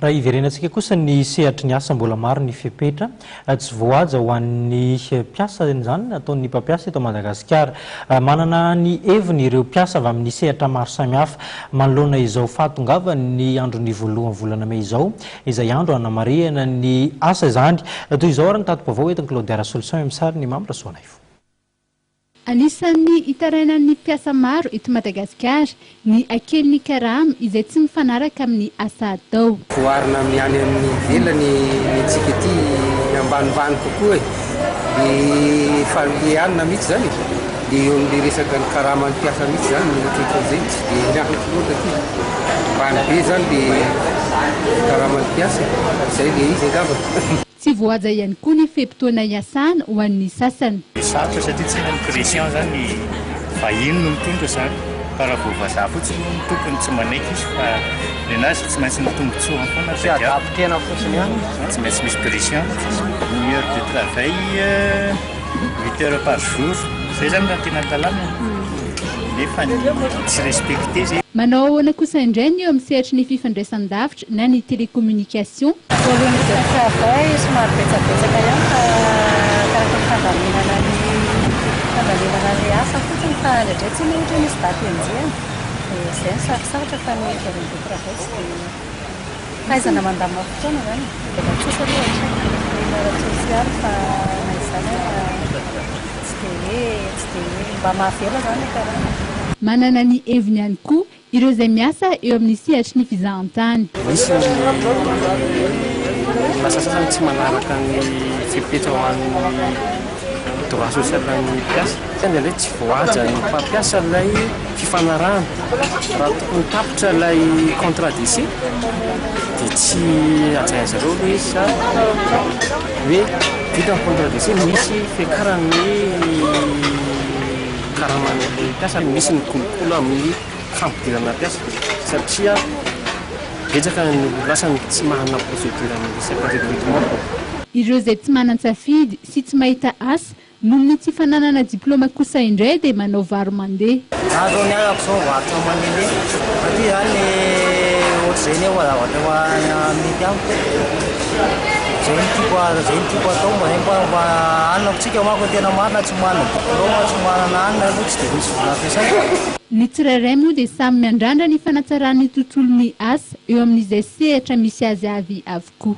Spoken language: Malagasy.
raha iverenantsika kosa ny sehatry ny asa mbola maro ny fepetra tsy voaja ho an'ny mpiasa izany ataon'ny mpampiasa eto Madagasikara. Manana ny heviny ireo mpiasa avy amin'ny sehatra maro samihafa manoloana izao fahatongavana ny andron'ny voalohan'ny volana May izao, izay andro hanamarihana ny asa izany. Toy izao ary ny tato-baovao eto Claudia Solution emisary ny Mamra Soanaivo. Anisan'ny itarainan'ny mpiasa maro eto Madagasikara ny akeliny karama izay tsy mifanaraka amin'ny asa atao. Voarina miany amin'ny velany ny tsika ety ambanimbany kokoa dia falianina mihitsy zany dia eo amin'ny resaka ny karaman'ny mpiasa mihitsy zany ny ohatrany zay tsy dia miafatra loatra aty mbany be zany dia karaman'ny mpiasa izay dia izy angamba. Tsy voaja ihany koa ny fe-potoana iasana ho an'ny sasany. Sarotra satria tsy ny pression zany vahiny no mitondra zany fa raha vao vazaha fotsiny no tokony tsy manaiky izy fa ny anazy tsy maintsy mitombontsoa foana tsy adaptena fotsiny ihany tsy maintsy misy pression. Une heure de travail 8 heures par jour zay zany raha tena talana nefa tsy respecté zay. Manao ahoana kosa indray ny eo amin'ny sehatry ny fifandraisan-davitra na ny télécommunication. Volume de travail somary betsabetsaka ihany fa karakara fandalinana ny asa fotsiny fa ndraindray tsy ny ohatra misy daty amin'izay dia izay ny sarosarotra fa ny volume de travail tsy dia fahaizana mandamina fotoana zany dia tsosa loatra social fa na izany tsy dia mba mahavela zany karaha. Manana ny heviny ihany koa ireo izay miasa eo amin'ny sehatry ny fizahantany. Misy lasa sasany tsy manaraka ny fepetra ho an'ny droit social ny mpiasa. Indraindray tsy voaja ny mpampiasa ilay fifanarahana. Raha tokony tapitra ilay contrat d'essai dia tsy ajahaza ireo ilay izy sa hoe vita ny contrat d'essai misy fiakarany karaman'ny mpiasa, misy ny kolokolo amin'ny fampidirana mpiasa satria betsaka ny lasany tsy manana procédure amin'ny resaka recrutement. Ireo izay tsy manan-tsafidy sy tsy mahita asa noho ny tsy fananana diplôma kosa indray dia manao varo mandeha. Azo ny anako zao varotra mandeha satria zany ohatr'izay ny zavatra mety amiko. Zay ny tiako atao mba anako tsika manko tena marina tsy manana diplôma tsy manana anina aloha tsy dia misy vola ampiasaina. Ny tsirairay moa dia samy miandrandra ny fanatsaran'ny tontolon'ny asa eo amin'izay sehatra misy azy avy avokoa.